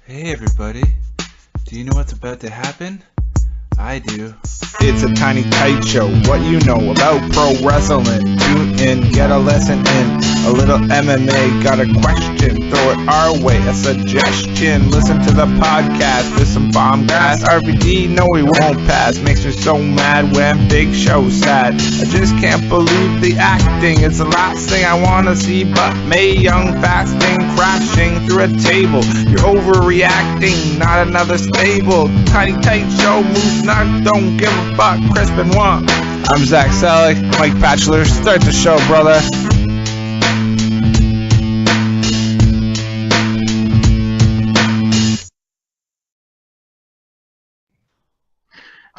Hey everybody, do you know what's about to happen? I do. It's a tiny tight show. What you know about pro wrestling? Tune in, get a lesson in a little MMA. Got a question? Throw it our way. A suggestion? Listen to the podcast with some bomb gas. RVD, no, we won't pass. Makes me so mad when Big Show's sad. I just can't believe the acting. It's the last thing I wanna see, but Mae Young fasting, crashing through a table. You're overreacting, not another stable. Tiny tight show, moves not, don't give a fuck. Crispin one. I'm Zach Selleck, Mike Batchelor. Start the show, brother.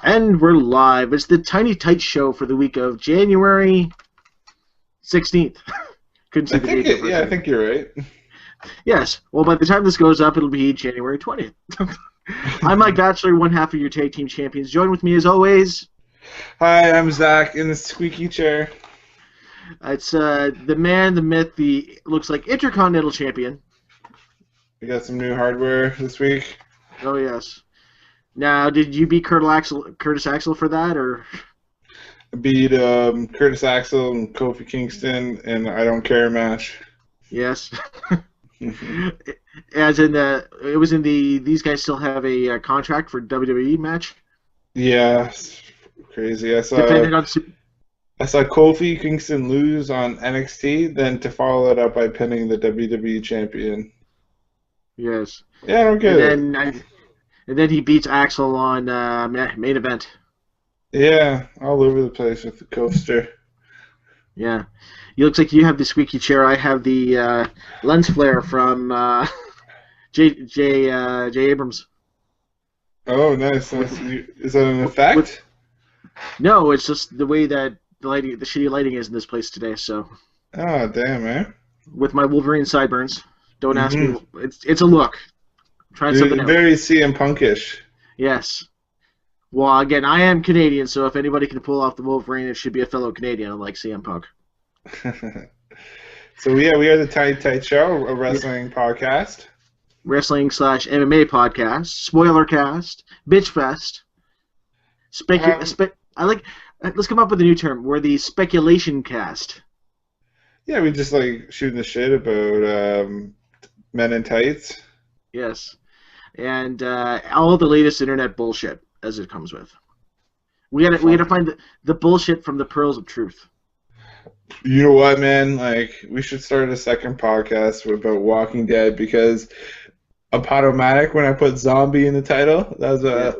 And we're live. It's the Tiny Tight Show for the week of January 16th. Couldn't see the date. I think you're right. Yes. Well, by the time this goes up, it'll be January 20th. I'm Mike Batchelor, one half of your tag team champions. Join with me as always. Hi, I'm Zach in the squeaky chair. It's the man, the myth, the looks like Intercontinental Champion. We got some new hardware this week. Oh yes. Now, did you beat Curtis Axel for that, or? I beat Curtis Axel and Kofi Kingston in I Don't Care match. Yes. As in it was in these guys still have a contract for WWE match. Yeah, it's crazy. I saw Kofi Kingston lose on NXT, then to follow it up by pinning the WWE champion. Yes. Yeah, I don't get it. And then he beats Axel on main event. Yeah, all over the place with the coaster. Yeah. It looks like you have the squeaky chair. I have the lens flare from J. Abrams. Oh, nice. Is that an effect? No, it's just the way that the shitty lighting is in this place today. So. Oh, damn, man. With my Wolverine sideburns. Don't ask me. It's a look. Trying something out. Very CM Punkish. Yes. Well, again, I am Canadian, so if anybody can pull off the Wolverine, it should be a fellow Canadian, unlike CM Punk. So, yeah, we are the Tiny Tight Show, a wrestling podcast. Wrestling/MMA podcast, spoiler cast, bitch fest. Let's come up with a new term. We're the speculation cast. Yeah, we just like shooting the shit about men in tights. Yes. And all the latest internet bullshit as it comes with. We gotta find the bullshit from the pearls of truth. You know what, man? Like, we should start a second podcast about Walking Dead because Automatic, when I put zombie in the title, that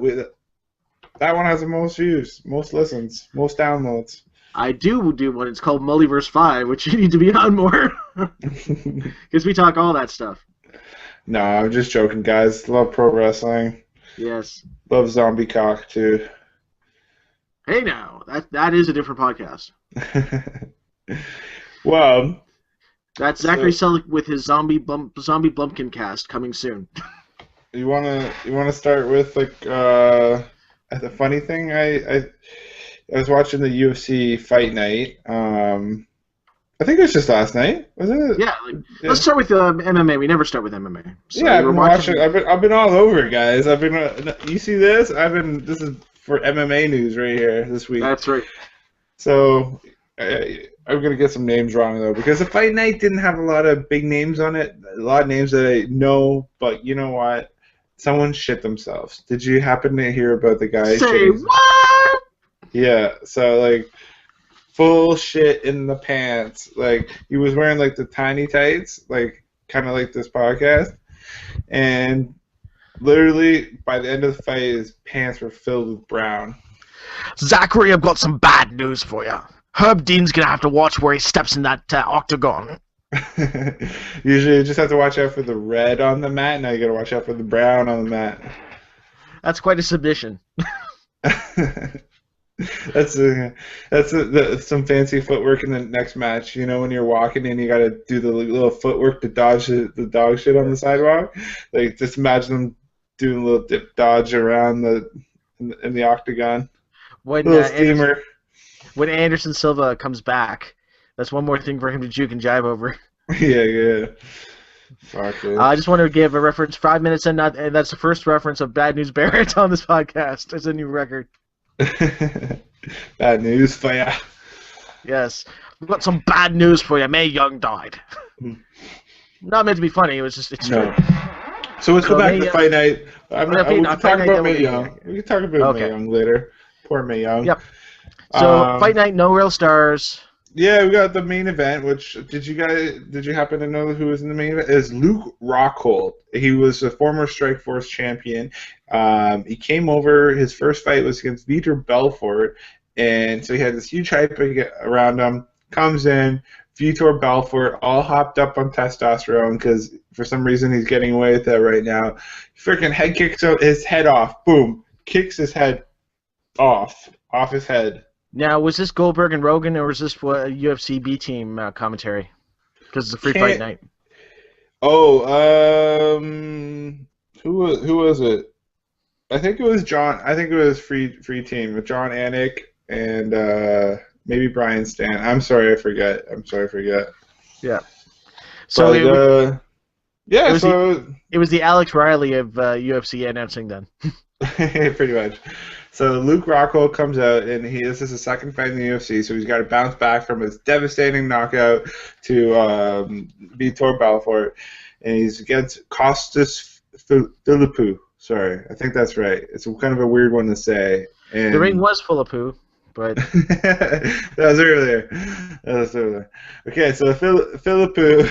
one has the most views, most listens, most downloads. I do one. It's called Mulliverse 5, which you need to be on more because we talk all that stuff. No, I'm just joking, guys. Love pro wrestling. Yes. Love zombie cock too. Hey, now that is a different podcast. Well, that's Zachary Selleck with his zombie Blumpkin cast coming soon. You wanna start with like the funny thing? I was watching the UFC fight night. I think it was just last night, wasn't it? Yeah. Let's start with MMA. We never start with MMA. So yeah, I've been watching. I've been all over, guys. I've been. You see this? This is for MMA news right here this week. That's right. So I'm gonna get some names wrong though, because the fight night didn't have a lot of big names on it. A lot of names that I know, but you know what? Someone shit themselves. Did you happen to hear about the guy? Say what? Yeah. So like. Full shit in the pants. Like, he was wearing, like, the tiny tights, like, kind of like this podcast. And literally, by the end of the fight, his pants were filled with brown. Zachary, I've got some bad news for you. Herb Dean's going to have to watch where he steps in that octagon. Usually, you just have to watch out for the red on the mat. Now you got to watch out for the brown on the mat. That's quite a submission. That's some fancy footwork in the next match. You know, when you're walking and you got to do the little footwork to dodge the dog shit on the sidewalk. Like, just imagine them doing a little dip dodge around in the octagon. When little steamer. When Anderson Silva comes back, that's one more thing for him to juke and jive over. Yeah. Fuck it. I just want to give a reference. 5 minutes and that's the first reference of Bad News Barrett on this podcast. It's a new record. Bad news for ya. Yes, we've got some bad news for you. Mae Young died. Not meant to be funny. It was just it's No. true. So let's go back Mae to Young- Fight Night. We can Fight talk Night, about then Mae we'll- Young. We can talk about Okay. Mae Young later. Poor Mae Young. Yep. So Fight Night, no real stars. Yeah, we got the main event. Which did you happen to know who was in the main event? Is Luke Rockhold. He was a former Strikeforce champion. He came over. His first fight was against Vitor Belfort, and so he had this huge hype around him. Comes in, Vitor Belfort, all hopped up on testosterone because for some reason he's getting away with that right now. Freaking head kicks his head off. Boom, kicks his head off his head. Now, was this Goldberg and Rogan, or was this what a UFC B team commentary? Because it's a free fight night. Oh, who was it? I think it was John. I think it was free team with John Anik and maybe Bryan Stan. I'm sorry, I forget. Yeah. So but, it was the Alex Riley of UFC announcing then. pretty much. So Luke Rockhold comes out, and this is his second fight in the UFC, so he's got to bounce back from his devastating knockout to Vitor Belfort, and he's against Costas Philippou. Sorry, I think that's right. It's kind of a weird one to say. And The ring was full of poo, but that was earlier. Okay, so Philippou.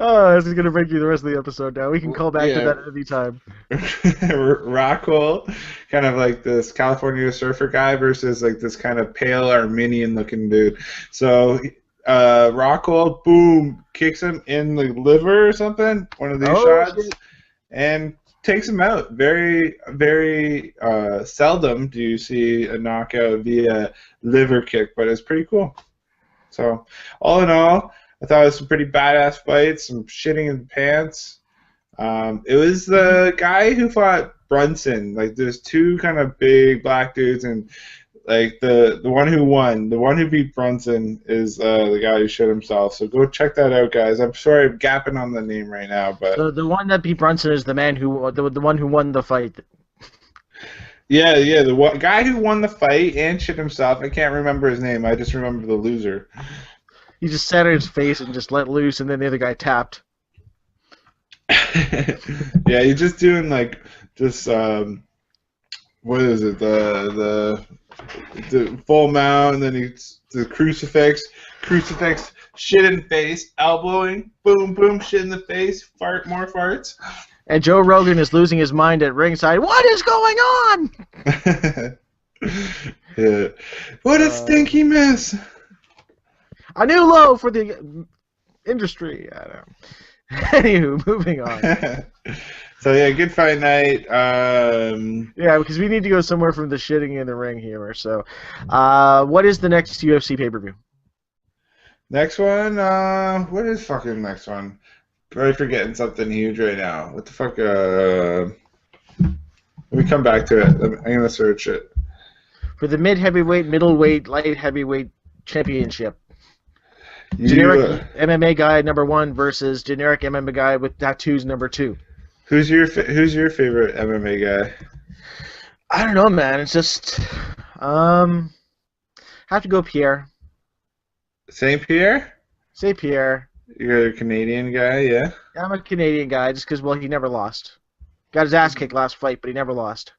Oh, this is gonna break you the rest of the episode. Now we can call back to that at any time. Rockhold, kind of like this California surfer guy versus like this kind of pale Armenian looking dude. So Rockhold, boom, kicks him in the liver or something, one of these shots, shit. and takes him out. Very, very seldom do you see a knockout via liver kick, but it's pretty cool. So all in all, I thought it was some pretty badass fights, some shitting in the pants. It was the guy who fought Brunson. Like, there's two kind of big black dudes, and like the one who beat Brunson is the guy who shit himself. So go check that out, guys. I'm sorry I'm gapping on the name right now, but So the one that beat Brunson is the man the one who won the fight. yeah, the guy who won the fight and shit himself. I can't remember his name. I just remember the loser. He just sat on his face and just let loose, and then the other guy tapped. Yeah, you're just doing like just what is it, the full mount, and then the crucifix, shit in the face, elbowing, boom, boom, shit in the face, fart, more farts. And Joe Rogan is losing his mind at ringside. What is going on? Yeah. What a stinky mess. A new low for the industry. I don't know. Anywho, moving on. So yeah, good fight night. Yeah, because we need to go somewhere from the shitting in the ring humor. So, what is the next UFC pay-per-view? Next one, what is fucking next one? Probably forgetting something huge right now. What the fuck? Let me come back to it. I'm gonna search it. For the mid-heavyweight, middleweight, light heavyweight championship. Generic MMA guy number 1 versus generic MMA guy with tattoos number 2. Who's your favorite MMA guy? I don't know, man. It's just have to go Pierre. St. Pierre? Say Pierre. You're a Canadian guy, yeah? I'm a Canadian guy just because, well, he never lost. Got his ass kicked last fight, but he never lost.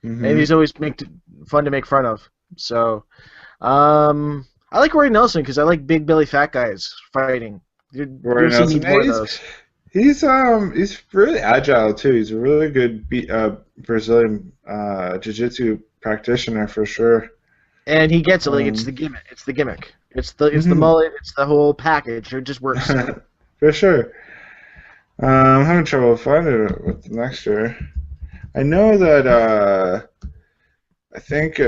Mm-hmm. And he's always fun to make fun of. So, I like Roy Nelson because I like big belly fat guys fighting. Roy Nelson, he's really agile too. He's a really good Brazilian jiu-jitsu practitioner for sure. And he gets it. Like it's the gimmick. It's the gimmick. It's the mullet. It's the whole package. It just works. For sure. I'm having trouble finding it with the next year. I know that I think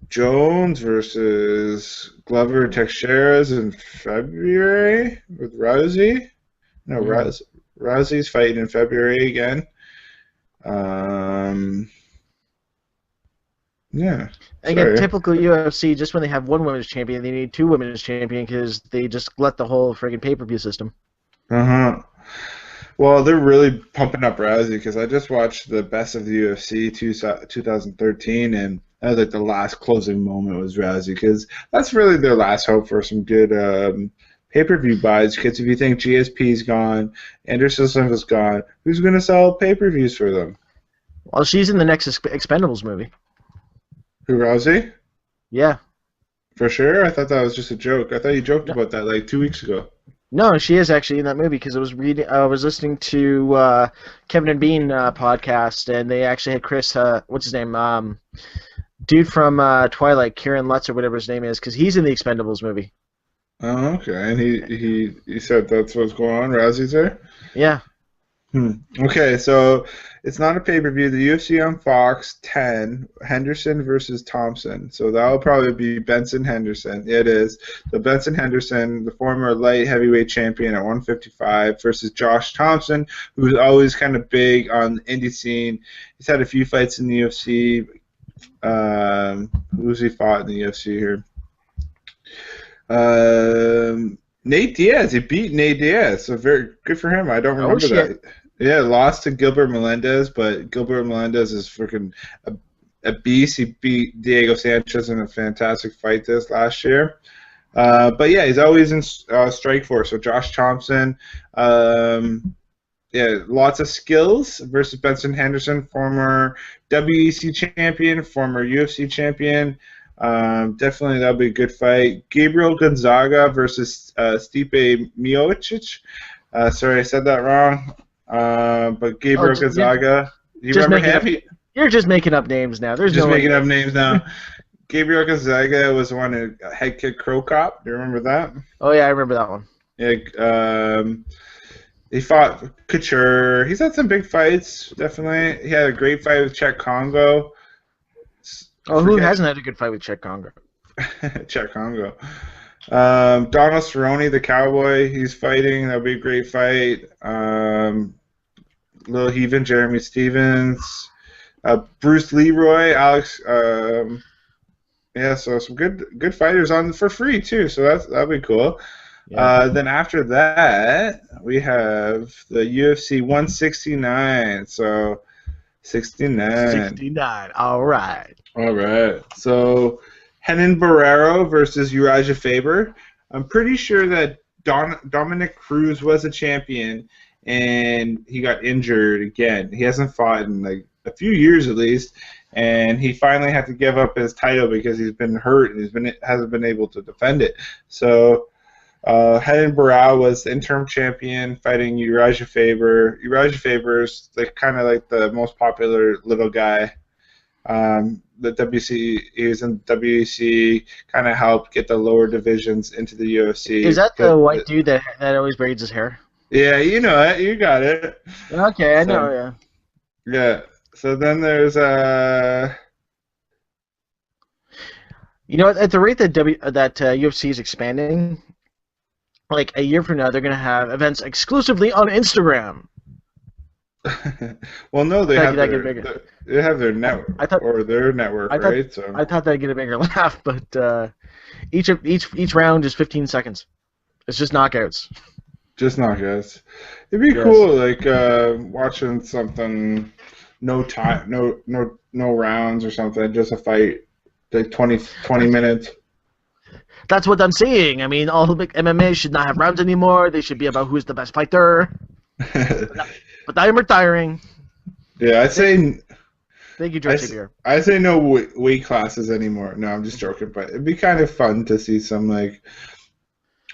Jones versus Glover Teixeira's in February with Rousey. No, Rousey's fighting in February again. Yeah. Again, Sorry. typical UFC, just when they have one women's champion, they need two women's champion because they just let the whole friggin' pay-per-view system. Uh-huh. Well, they're really pumping up Rousey because I just watched the Best of the UFC 2013, and that was like the last closing moment was Rousey because that's really their last hope for some good pay-per-view buys. Because if you think GSP's gone, Anderson Silva's gone, who's going to sell pay-per-views for them? Well, she's in the next Expendables movie. Who, Rousey? Yeah. For sure? I thought that was just a joke. I thought you joked No, about that like 2 weeks ago. no, she is actually in that movie because I was listening to Kevin and Bean podcast, and they actually had Chris, what's his name, dude from Twilight, Kieran Lutz or whatever his name is, because he's in the Expendables movie. Oh, okay. And he said that's what's going on. Rousey's there? Yeah. Okay, so it's not a pay-per-view. The UFC on Fox 10, Henderson versus Thompson. So that'll probably be Benson Henderson. Yeah, it is. So Benson Henderson, the former light heavyweight champion at 155, versus Josh Thompson, who's always kind of big on the indie scene. He's had a few fights in the UFC. Who's he fought in the UFC here? Nate Diaz. He beat Nate Diaz. So very good for him. I don't remember that. Yeah, lost to Gilbert Melendez, but Gilbert Melendez is freaking a beast. He beat Diego Sanchez in a fantastic fight this last year. But yeah, he's always in Strikeforce. So Josh Thompson, yeah, lots of skills versus Benson Henderson, former WEC champion, former UFC champion. Definitely that'll be a good fight. Gabriel Gonzaga versus Stipe Miocic. Sorry, I said that wrong. But Gabriel Gonzaga, you remember him? You're just making up names now. There's just no making up names now. Gabriel Gonzaga was the one who head kicked Crow Cop. Do you remember that? Oh yeah, I remember that one. Yeah. He fought Couture. He's had some big fights. Definitely, he had a great fight with Czech Congo. Oh, who hasn't had a good fight with Czech Congo? Czech Congo. Donald Cerrone, the Cowboy, he's fighting. That'll be a great fight. Lil Heaven, Jeremy Stevens, Bruce Leroy, Alex. Yeah, so some good fighters on for free too. So that'll be cool. Yeah. Then after that, we have the UFC 169. So 69. 69. All right. All right. So Renan Barrero versus Uriah Faber. I'm pretty sure that Dominic Cruz was a champion, and he got injured again. He hasn't fought in like a few years at least, and he finally had to give up his title because he's been hurt and hasn't been able to defend it. So Renan Barrero was the interim champion fighting Uriah Faber. Uriah Faber is kind of like the most popular little guy. The WC, he was in WEC, kind of helped get the lower divisions into the UFC. Is that the white dude that always braids his hair? Yeah, you know it. You got it. Okay, I know. Yeah. Yeah. So then there's You know, at the rate that UFC is expanding, like a year from now, they're gonna have events exclusively on Instagram. Well, no, they have their network or their network, right? So I thought that'd get a bigger laugh, but each round is 15 seconds. It's just knockouts. Just knockouts. It'd be cool, like watching something, no rounds or something, just a fight, like 20 minutes. That's what I'm saying. I mean, all the big MMA should not have rounds anymore. They should be about who's the best fighter. But I am retiring. Yeah, I'd say. Thank you, George Xavier. I say no weight classes anymore. No, I'm just joking. But it'd be kind of fun to see some like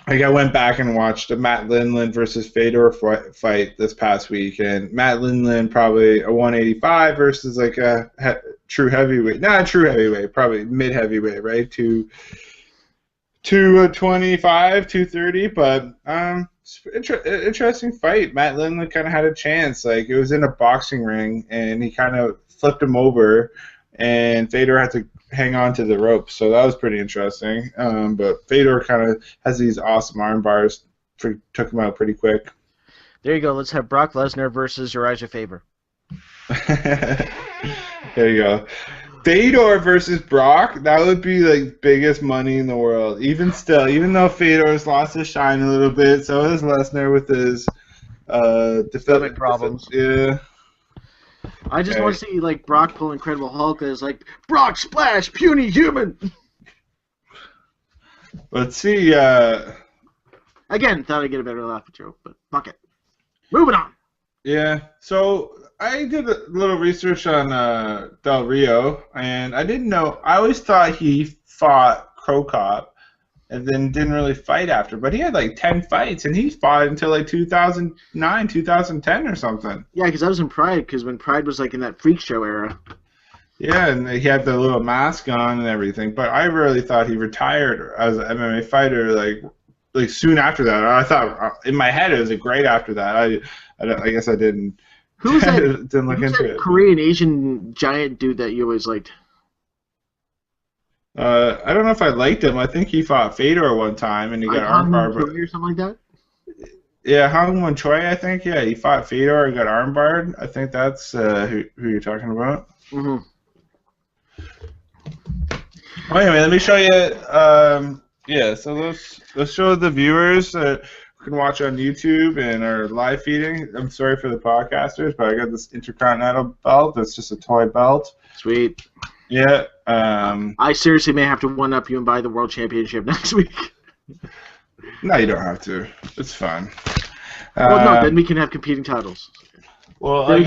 I went back and watched a Matt Lindland versus Fedor fight this past week, and Matt Lindland probably a 185 versus like a true heavyweight. Not a true heavyweight, probably mid heavyweight, right? 225, 230, but interesting fight. Matt Lindland kind of had a chance. Like it was in a boxing ring, and he kind of flipped him over, and Fedor had to hang on to the rope. So that was pretty interesting. But Fedor kind of has these awesome arm bars. Took him out pretty quick. There you go. Let's have Brock Lesnar versus Uriah Faber. There you go. Fedor versus Brock, that would be like biggest money in the world. Even still, even though Fedor's lost his shine a little bit, so has Lesnar with his stomach problems. Yeah. I just want to see like Brock pull Incredible Hulk as like Brock splash puny human. Let's see. Again, thought I'd get a better laugh joke, but fuck it. Moving on. Yeah. So I did a little research on Del Rio, and I didn't know. I always thought he fought Crow Cop, and then didn't really fight after. But he had like 10 fights, and he fought until like 2009, 2010 or something. Yeah, because I was in Pride, because when Pride was like in that freak show era. Yeah, and he had the little mask on and everything. But I really thought he retired as an MMA fighter, like soon after that. I thought in my head it was great after that. I guess I didn't. Who's that? Didn't look who's into that it. Korean Asian giant dude that you always liked? I don't know if I liked him. I think he fought Fedor one time and he got armbarred. Or something like that? Yeah, Hong Won Choi, I think. Yeah, he fought Fedor and got armbarred. I think that's who you're talking about. Mm-hmm. Well, anyway, let me show you. Yeah, so let's show the viewers that can watch on YouTube and our live feeding. I'm sorry for the podcasters, but I got this Intercontinental belt. It's just a toy belt. Sweet. Yeah. I seriously may have to one-up you and buy the World Championship next week. No, you don't have to. It's fun. Well, no, then we can have competing titles. Well, I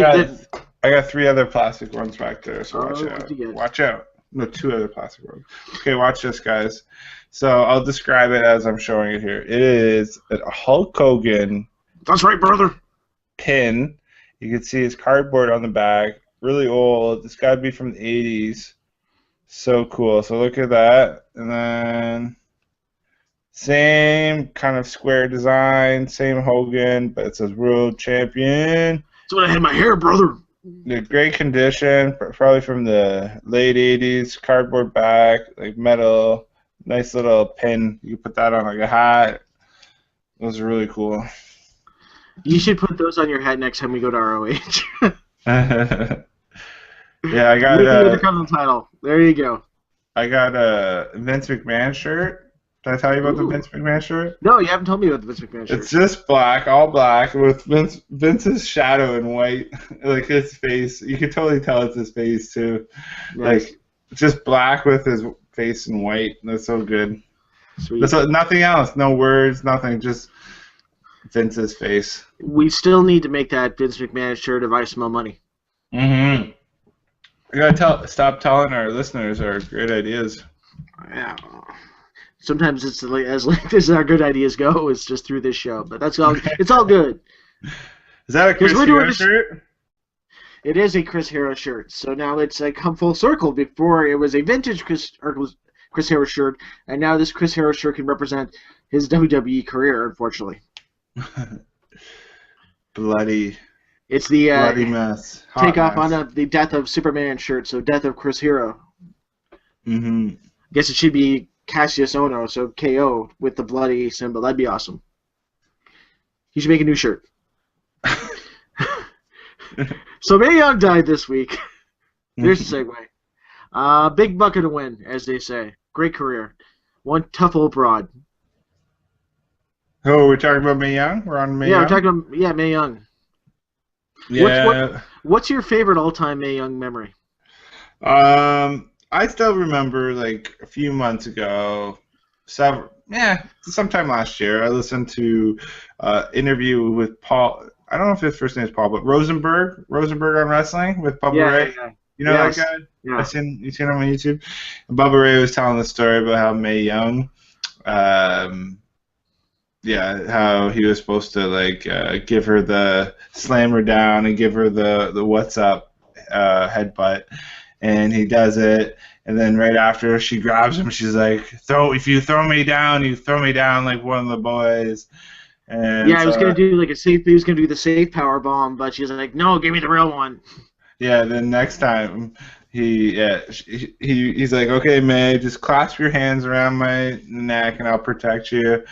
got 3 other plastic ones back there, so watch out. Watch out. No, 2 other plastic ones. Okay, watch this, guys. So I'll describe it as I'm showing it here. It is a Hulk Hogan. That's right, brother. Pin. You can see his cardboard on the back. Really old. It's got to be from the 80s. So cool. So look at that. And then same kind of square design, same Hogan, but it says World Champion. That's when I had my hair, brother. The great condition, probably from the late 80s. Cardboard back, like metal. Nice little pin. You can put that on like a hat. Those are really cool. You should put those on your hat next time we go to ROH. Yeah, I got the title. There you go. I got a Vince McMahon shirt. Did I tell you about the Vince McMahon shirt? No, you haven't told me about the Vince McMahon shirt. It's just black, all black, with Vince's shadow in white, like his face. You can totally tell it's his face too. Nice. Like just black with his face in white. That's so good. Sweet. That's nothing else. No words. Nothing. Just Vince's face. We still need to make that Vince McMahon shirt if I smell money. Mm-hmm. We gotta stop telling our listeners our great ideas. Yeah. Sometimes it's like, as late as our good ideas go, it's just through this show. But that's all. It's all good. Is that a Chris Hero shirt? It is a Chris Hero shirt. So now it's like come full circle. Before it was a vintage Chris Hero shirt, and now this Chris Hero shirt can represent his WWE career. Unfortunately. Bloody. It's the bloody mess. Takeoff on the Death of Superman shirt, so Death of Chris Hero. Mm-hmm. I guess it should be Cassius Ono, so KO with the bloody symbol. That'd be awesome. You should make a new shirt. So Mae Young died this week. There's a segue. Big bucket to win, as they say. Great career. One tough old broad. Oh, we're talking about Mae Young? We're on Mae Young? We're talking about Mae Young. Yeah. What's your favorite all-time Mae Young memory? I still remember, like, a few months ago, sometime last year, I listened to an interview with Paul. I don't know if his first name is Paul, but Rosenberg on Wrestling with Bubba Ray. Yeah. You know that guy? Yeah. You seen him on YouTube? And Bubba Ray was telling the story about how Mae Young, how he was supposed to like give her the slam her down and give her the what's up headbutt, and he does it, and then right after she grabs him, she's like, if you throw me down, you throw me down like one of the boys. And I was gonna do like he was gonna do the safe power bomb, but she's like, no, give me the real one. Yeah, then next time he's like, okay, May, just clasp your hands around my neck and I'll protect you.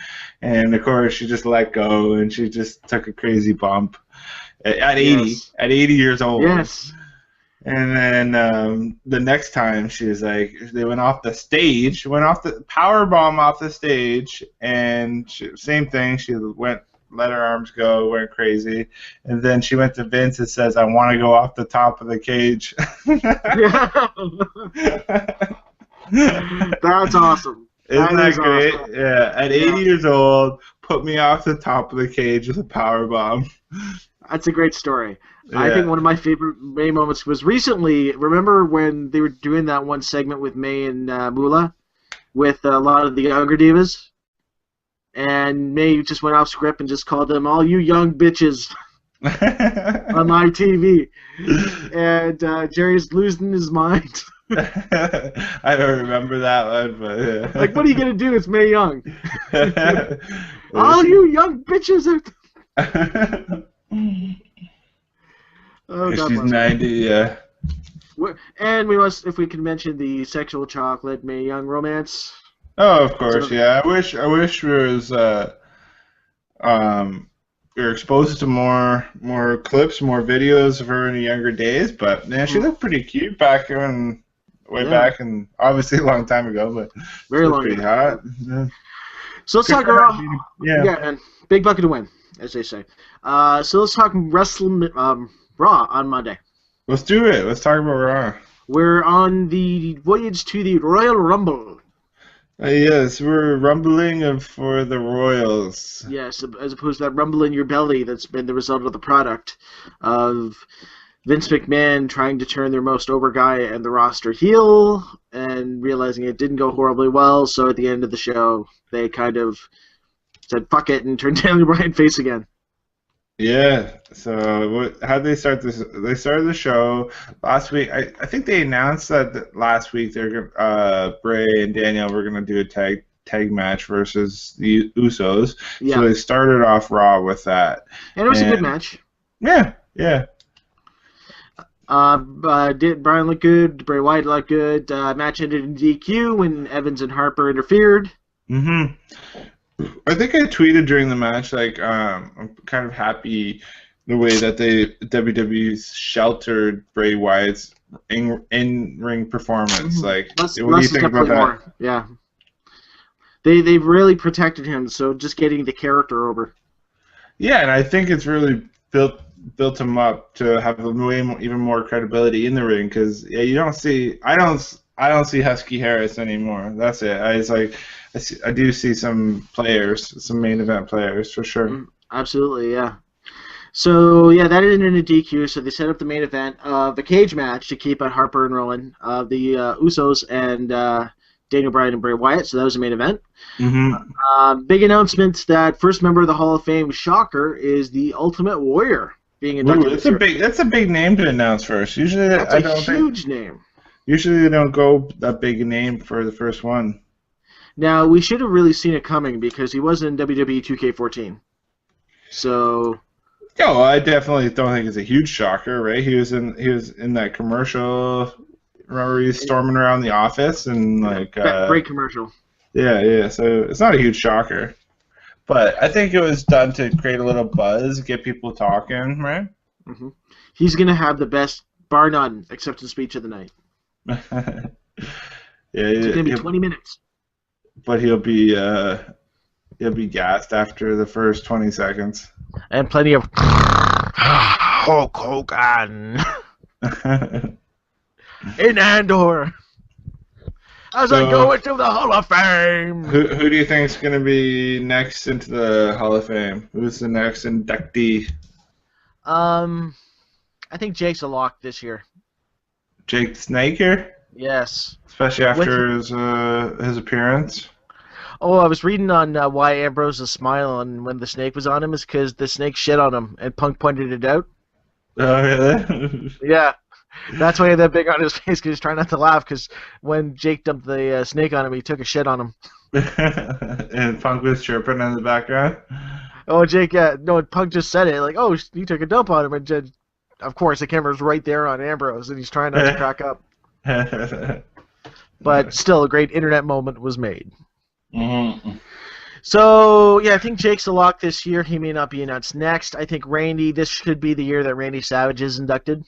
And of course, she just let go and she just took a crazy bump at 80 years old. Yes. And then the next time she was like, they went off the stage, went off the power bomb off the stage, and same thing. She went, let her arms go, went crazy, and then she went to Vince and says, "I want to go off the top of the cage." That's awesome. Isn't that great? Awesome. Yeah, at 80 years old, put me off the top of the cage with a power bomb. That's a great story. Yeah. I think one of my favorite May moments was recently. Remember when they were doing that one segment with May and Moolah with a lot of the younger divas? And May just went off script and just called them all you young bitches on my TV. And Jerry's losing his mind. I don't remember that one, but yeah. Like, what are you going to do? It's Mae Young. All you young bitches are... Oh, God she's bless 90, yeah. And we must, if we can mention the sexual chocolate Mae Young romance. Oh, of course, yeah. I wish we was we were exposed to more clips, more videos of her in the younger days. But man, she looked pretty cute back when back, and obviously a long time ago. But very long, pretty hot. Yeah. So let's talk Raw. Yeah, man, big bucket to win, as they say. So let's talk Raw on Monday. Let's do it. Let's talk about Raw. We're on the voyage to the Royal Rumble. Yes, we're rumbling for the Royals. Yes, as opposed to that rumble in your belly that's been the result of the product of Vince McMahon trying to turn their most over guy and the roster heel and realizing it didn't go horribly well. So at the end of the show, they kind of said, fuck it, and turned Daniel Bryan face again. Yeah, so how'd they start this? They started the show last week. I think they announced that last week they're Bray and Daniel were gonna do a tag match versus the Usos. Yeah. So they started off Raw with that. And it was a good match. Yeah. Bryan looked good, Bray Wyatt looked good. Match ended in DQ when Evans and Harper interfered. Mm-hmm. I think I tweeted during the match, like, I'm kind of happy the way that WWE's sheltered Bray Wyatt's in-ring performance. Like, what do you think about that? More. Yeah. They've really protected him, so just getting the character over. Yeah, and I think it's really built him up to have even more credibility in the ring, because you don't see... I don't see Husky Harris anymore. That's it. I do see some main event players for sure. Absolutely, yeah. So yeah, that ended in a DQ. So they set up the main event of a cage match to keep out Harper and Rowan, the Usos and Daniel Bryan and Bray Wyatt. So that was the main event. Mm-hmm. Big announcement that first member of the Hall of Fame, shocker, is the Ultimate Warrior being inducted. That's a big name to announce first. Usually, that's a huge name. Usually they don't go that big a name for the first one. Now, we should have really seen it coming because he was in WWE 2K14. So... Yeah, I definitely don't think it's a huge shocker, right? He was in that commercial. Remember, he was storming around the office and like... great commercial. Yeah, so it's not a huge shocker. But I think it was done to create a little buzz, get people talking, right? Mm-hmm. He's going to have the best, bar none, acceptance speech of the night. It's going to be 20 minutes. But he'll be gassed after the first 20 seconds. And plenty of Hulk Hogan in Andor as I go into the Hall of Fame. Who do you think is going to be next into the Hall of Fame? Who's the next inductee? I think Jake's a lock this year. Jake the Snaker? Yes. Especially after his appearance. Oh, I was reading on why Ambrose is smiling when the snake was on him is because the snake shit on him, and Punk pointed it out. Oh, really? Yeah. That's why he had that big on his face, because he's trying not to laugh, because when Jake dumped the snake on him, he took a shit on him. And Punk was chirping in the background? Oh, Jake, no, Punk just said it, like, oh, you took a dump on him, and of course, the camera's right there on Ambrose, and he's trying not to crack up. But still, a great internet moment was made. Mm-hmm. So, yeah, I think Jake's the lock this year. He may not be announced next. I think Randy, this should be the year that Randy Savage is inducted.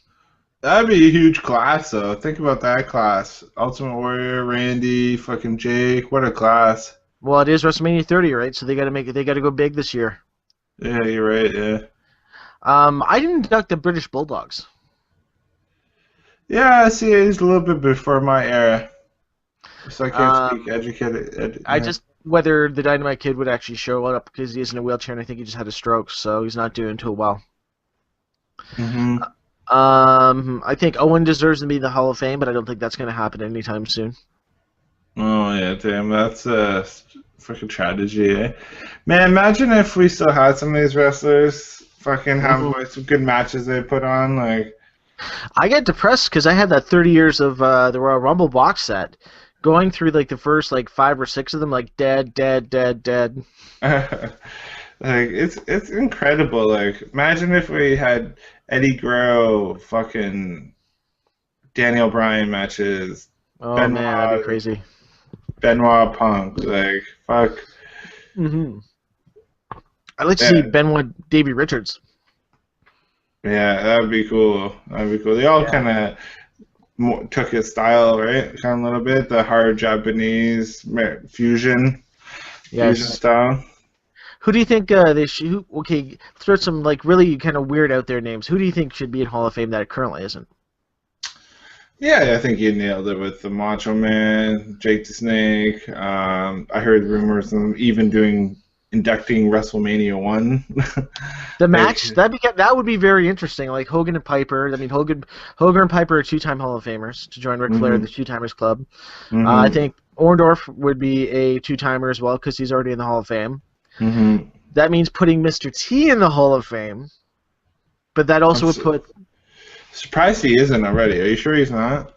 That'd be a huge class, though. Think about that class. Ultimate Warrior, Randy, fucking Jake. What a class. Well, it is WrestleMania 30, right? So they got to make it. They got to go big this year. Yeah, you're right, yeah. I didn't induct the British Bulldogs. Yeah, see, it's a little bit before my era. So I can't speak Um, educated. I just whether the Dynamite Kid would actually show up because he is in a wheelchair, and I think he just had a stroke, so he's not doing too well. Mm-hmm. I think Owen deserves to be in the Hall of Fame, but I don't think that's going to happen anytime soon. Oh, yeah, damn, that's a freaking tragedy, eh? Man, imagine if we still had some of these wrestlers fucking have Mhm. like, some good matches they put on, like. I get depressed because I had that 30 years of the Royal Rumble box set, going through like the first like 5 or 6 of them, like dead, dead, dead, dead. Like it's incredible. Like imagine if we had Eddie Guerrero, fucking Daniel Bryan matches, Oh man, that'd be Benoit, crazy. Benoit Punk. Like fuck. hmm I'd like to see Yeah, Benoit Davey Richards. yeah, that'd be cool. That'd be cool. They all Yeah. kind of took his style, right? Kind of a little bit the hard Japanese fusion Yes. style. Who do you think they should? Okay, throw some like really kind of weird out there names. Who do you think should be in Hall of Fame that it currently isn't? Yeah, I think you nailed it with the Macho Man, Jake the Snake. I heard rumors of them even doing inducting WrestleMania 1. The Like, match that would be very interesting. Like Hogan and Piper. I mean, Hogan and Piper are two-time Hall of Famers to join Ric Flair, hmm the Two Timers Club. I hmm think Orndorff would be a two-timer as well because he's already in the Hall of Fame. hmm That means putting Mr. T in the Hall of Fame, but that I'm also would put surprised he isn't already. Are you sure he's not?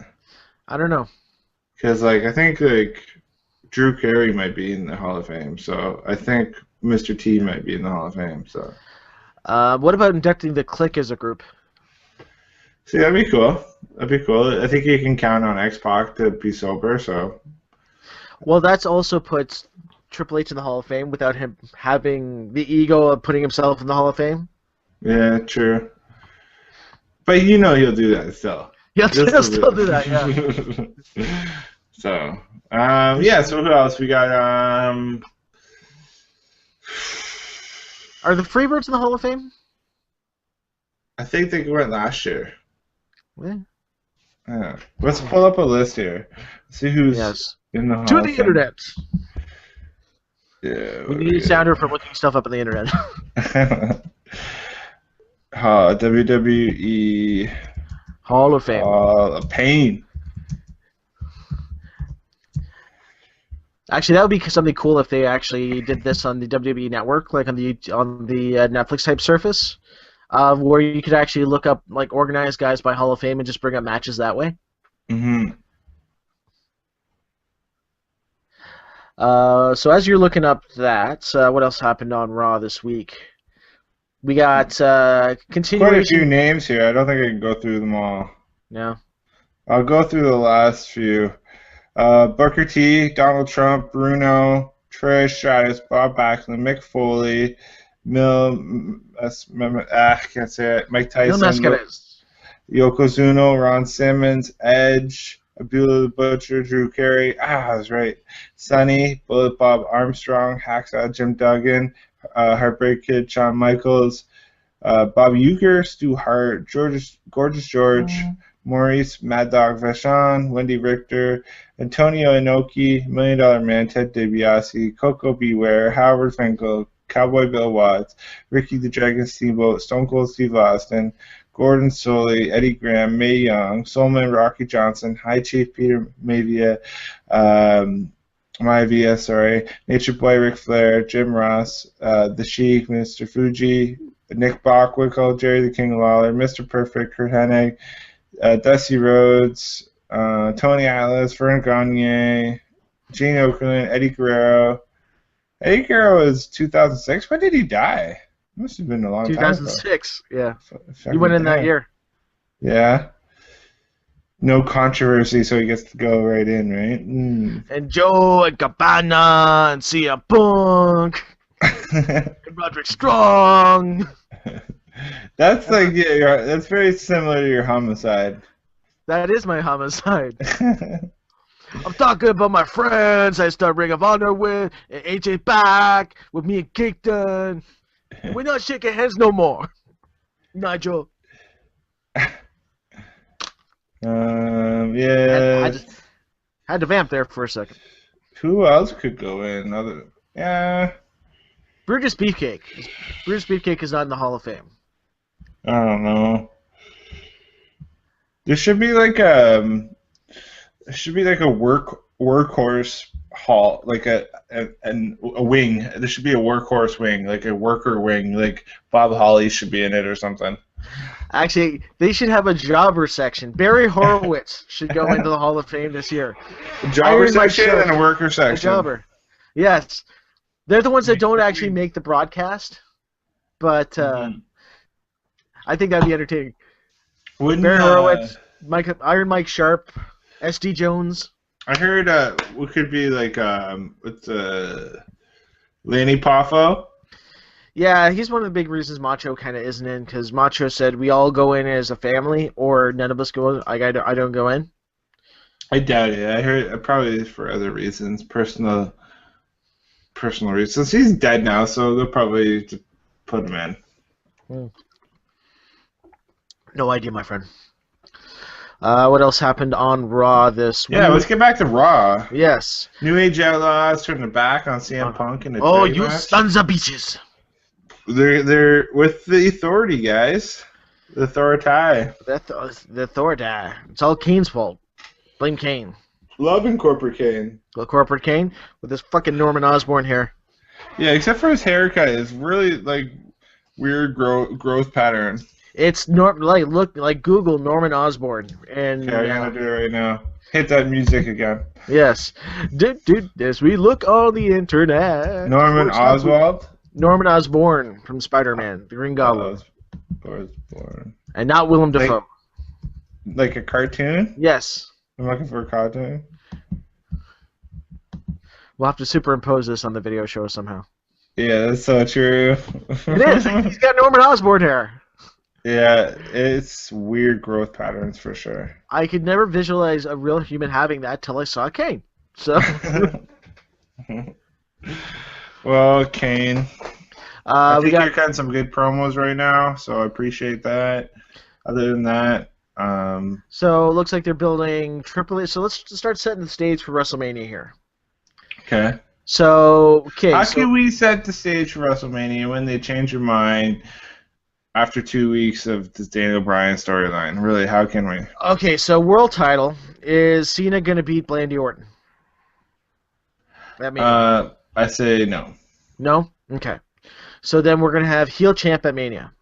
I don't know. Because like I think like Drew Carey might be in the Hall of Fame, so I think Mr. T might be in the Hall of Fame. So What about inducting the Click as a group? see, that'd be cool. That'd be cool. I think you can count on X Pac to be sober. So Well, that's also puts Triple H in the Hall of Fame without him having the ego of putting himself in the Hall of Fame. yeah, true. But you know he'll do that still. He'll, Just he'll to still do that, yeah. So, yeah. So who else we got? Are the Freebirds in the Hall of Fame? I think they went last year. Yeah. Yeah. Let's pull up a list here. See who's Yes. in the Hall To of the Fame. internet. Yeah. We need a sounder for looking stuff up on the internet. WWE Hall of Fame. Hall of Pain. Actually, that would be something cool if they actually did this on the WWE Network, like on the Netflix type surface, where you could actually look up like organized guys by Hall of Fame and just bring up matches that way. hmm So as you're looking up that, what else happened on Raw this week? We got Quite a few continuation. names here. I don't think I can go through them all. No. I'll go through the last few. Booker T, Donald Trump, Bruno, Trish Stratus, Bob Backlund, Mick Foley, I can't say it. Mike Mil Tyson, Mascares. Yokozuna, Ron Simmons, Edge, Abdullah the Butcher, Drew Carey. I was right. Sonny, Bullet Bob Armstrong, Hacksaw Jim Duggan, Heartbreak Kid, Shawn Michaels, Bob Uecker, Stu Hart, Gorgeous George, Maurice, Mad Dog Vachon, Wendy Richter, Antonio Inoki, Million Dollar Man, Ted DiBiase, Coco Beware, Howard Finkel, Cowboy Bill Watts, Ricky the Dragon Steamboat, Stone Cold Steve Austin, Gordon Soley, Eddie Graham, Mae Young, Soulman Rocky Johnson, High Chief Peter Maivia, Nature Boy Ric Flair, Jim Ross, The Sheik, Mr. Fuji, Nick Bockwinkel, Jerry the King Lawler, Mr. Perfect, Kurt Hennig, Dusty Rhodes, Tony Atlas, Vern Gagne, Gene Okerlund, Eddie Guerrero. Eddie Guerrero is 2006. When did he die? Must have been a long time ago. 2006. Yeah. Fucking You went in that damn. year. Yeah. No controversy, so he gets to go right in, right? And Joe and Cabana and CM Punk and Roderick Strong. That's like that's very similar to your homicide. That is my homicide. I'm talking about my friends I start Ring of Honor with, and AJ back with me and Kickton. We're not shaking hands no more. Nigel. Yeah. Had to vamp there for a second. Who else could go in? Yeah. Brutus Beefcake. Brutus Beefcake is not in the Hall of Fame. I don't know. There should be like workhorse hall, like a wing. There should be a workhorse wing, like a worker wing, like Bob Holly should be in it or something. Actually, they should have a jobber section. Barry Horowitz should go into the Hall of Fame this year. A jobber section and a worker section. A jobber. Yes. They're the ones that don't actually make the broadcast, but I think that'd be entertaining. Barry Horowitz, Iron Mike Sharp, SD Jones. I heard what could be like what's Lanny Poffo. Yeah, he's one of the big reasons Macho kind of isn't in, because Macho said we all go in as a family, or none of us go in. I don't go in. I doubt it. I heard probably for other reasons, personal reasons. He's dead now, so they'll probably just put him in. No idea, my friend. What else happened on Raw this week? Yeah, let's get back to Raw. Yes. New Age Outlaws turning their back on CM Punk in a tag match. Sons of bitches. They're with the Authority, guys. The Authority. The Authority. It's all Kane's fault. Blame Kane. Loving Corporate Kane. Corporate Kane with his fucking Norman Osborn hair. Yeah, except for his haircut. It's really like weird growth pattern. It's look like Google Norman Osborn and. Okay, I'm gonna do it right now. Hit that music again. Yes. As we look on the internet. Norman Oswald. Norman Osborn from Spider-Man, the Green Goblin. Osborn. And not Willem Dafoe. Like a cartoon? Yes. I'm looking for a cartoon. We'll have to superimpose this on the video show somehow. Yeah, that's so true. It is. He's got Norman Osborn hair. Yeah, it's weird growth patterns for sure. I could never visualize a real human having that till I saw Kane. So. Well, Kane. I think you're cutting some good promos right now, so I appreciate that. Other than that, so it looks like they're building Triple H. So let's start setting the stage for WrestleMania here. Okay. So, how can we set the stage for WrestleMania when they change their mind after 2 weeks of this Daniel Bryan storyline? Really, how can we? Okay, so world title, is Cena going to beat Randy Orton? I say no. No? Okay. So then we're going to have heel champ at Mania.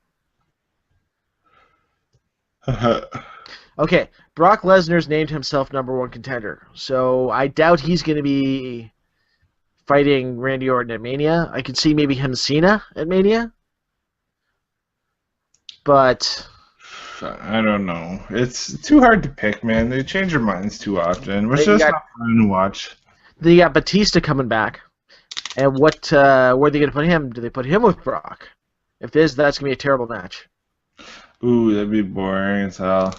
Okay, Brock Lesnar's named himself #1 contender, so I doubt he's going to be fighting Randy Orton at Mania. I could see maybe him Cena at Mania. But I don't know. It's too hard to pick, man. They change their minds too often. It's just not fun to watch. They got Batista coming back. And where are they going to put him? Do they put him with Brock? If that's going to be a terrible match. Ooh, that'd be boring as hell.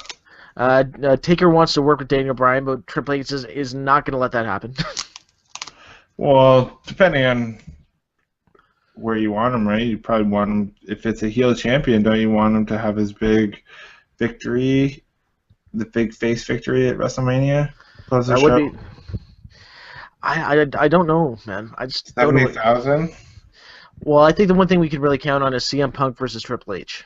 Taker wants to work with Daniel Bryan, but Triple H is not going to let that happen. Well, depending on where you want him, right? You probably want him, if it's a heel champion, don't you want him to have his big victory, the big face victory at WrestleMania? That would be. I don't know, man. I just 70,000. Well, I think the one thing we can really count on is CM Punk versus Triple H.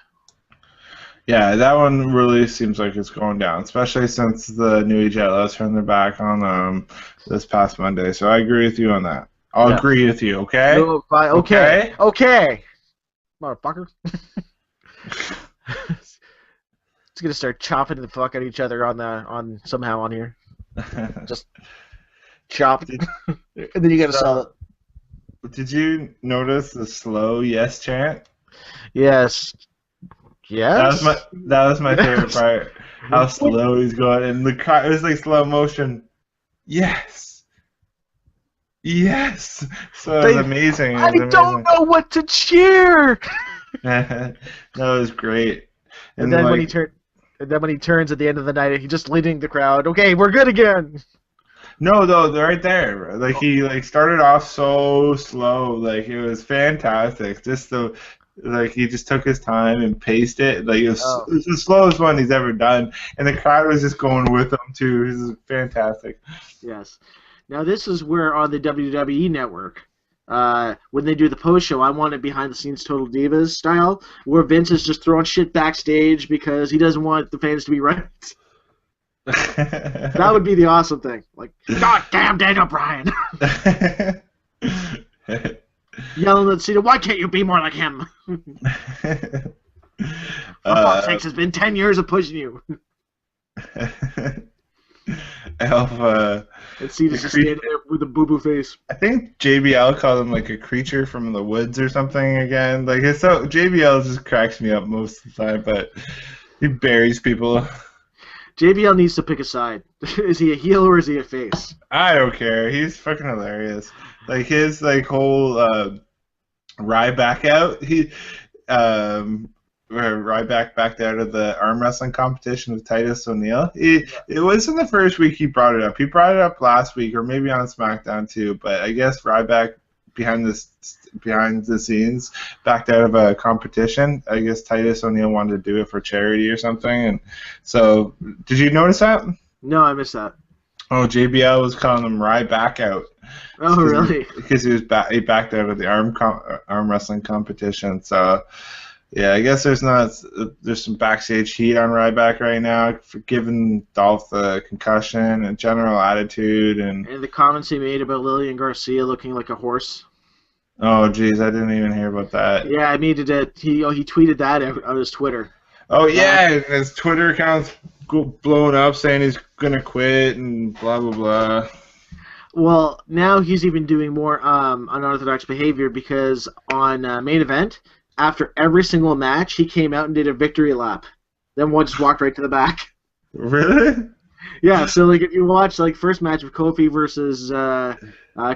Yeah, that one really seems like it's going down, especially since the New Age Outlaws turned their back on this past Monday. So I agree with you on that. I'll agree with you, okay? No, okay. Motherfucker. It's gonna start chopping the fuck out of each other on somehow on here. Just chop it. And then you gotta sell it. Did you notice the slow yes chant? Yes. Yes. That was my favorite part. How slow he's going, and it was like slow motion. Yes. Yes. So it was amazing. I don't know what to cheer. That was great. And And then like, when he turns at the end of the night, he just leading the crowd. Okay, we're good again. no, though they're right there, bro. Like he like started off so slow, like it was fantastic. Just the like he just took his time and paced it. Like Oh, it was the slowest one he's ever done, and the crowd was just going with him too. This is fantastic. yes. Now this is where on the WWE network, when they do the post show, I want it behind the scenes Total Divas style, where Vince is just throwing shit backstage because he doesn't want the fans to be right. That would be the awesome thing. Like, God damn Daniel Bryan. Yelling at Cena, why can't you be more like him? For fuck's sakes, it's been 10 years of pushing you. Alpha. And Cena's just standing there with a boo-boo face. I think JBL called him like a creature from the woods or something again. Like it's so JBL just cracks me up most of the time, but he buries people. JBL needs to pick a side. Is he a heel or is he a face? I don't care. He's fucking hilarious. Like his like whole Ryback out. Where Ryback backed out of the arm wrestling competition with Titus O'Neil. It wasn't the first week he brought it up. He brought it up last week or maybe on Smackdown too. But I guess Ryback behind the scenes backed out of a competition. I guess Titus O'Neil wanted to do it for charity or something. And so, did you notice that? No, I missed that. Oh, JBL was calling him Ryback out. Oh, really? Because he backed out of the arm wrestling competition. So. Yeah, I guess there's some backstage heat on Ryback right now for giving Dolph the concussion and general attitude and the comments he made about Lillian Garcia looking like a horse. oh geez, I didn't even hear about that. Yeah, I needed to. He tweeted that out on his Twitter. Oh yeah, and his Twitter account's blowing up saying he's gonna quit and blah blah blah. Well, now he's even doing more unorthodox behavior because on Main Event, after every single match, he came out and did a victory lap. Then one just walked right to the back. Really? Yeah, so like if you watch like first match of Kofi versus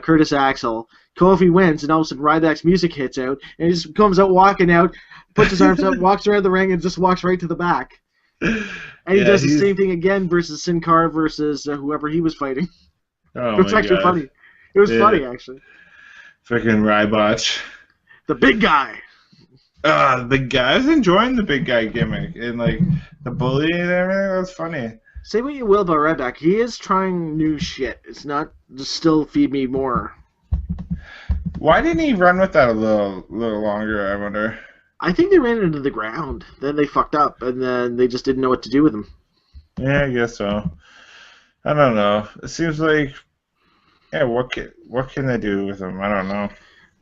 Curtis Axel, Kofi wins, and all of a sudden Ryback's music hits out, and he just comes out walking out, puts his arms up, walks around the ring, and just walks right to the back. And he does the same thing again versus Sin Cara versus whoever he was fighting. Oh It's my actually God. funny. It was funny, actually. Freaking Rybotch. The big guy. The big guy. I was enjoying the big guy gimmick and like the bully and everything. That was funny. Say what you will about Ryback, he is trying new shit. It's not just still feed me more. Why didn't he run with that a little longer, I wonder? I think they ran into the ground. Then they fucked up, and then they just didn't know what to do with him. Yeah, I guess so. I don't know. It seems like, yeah, what can they do with him? I don't know.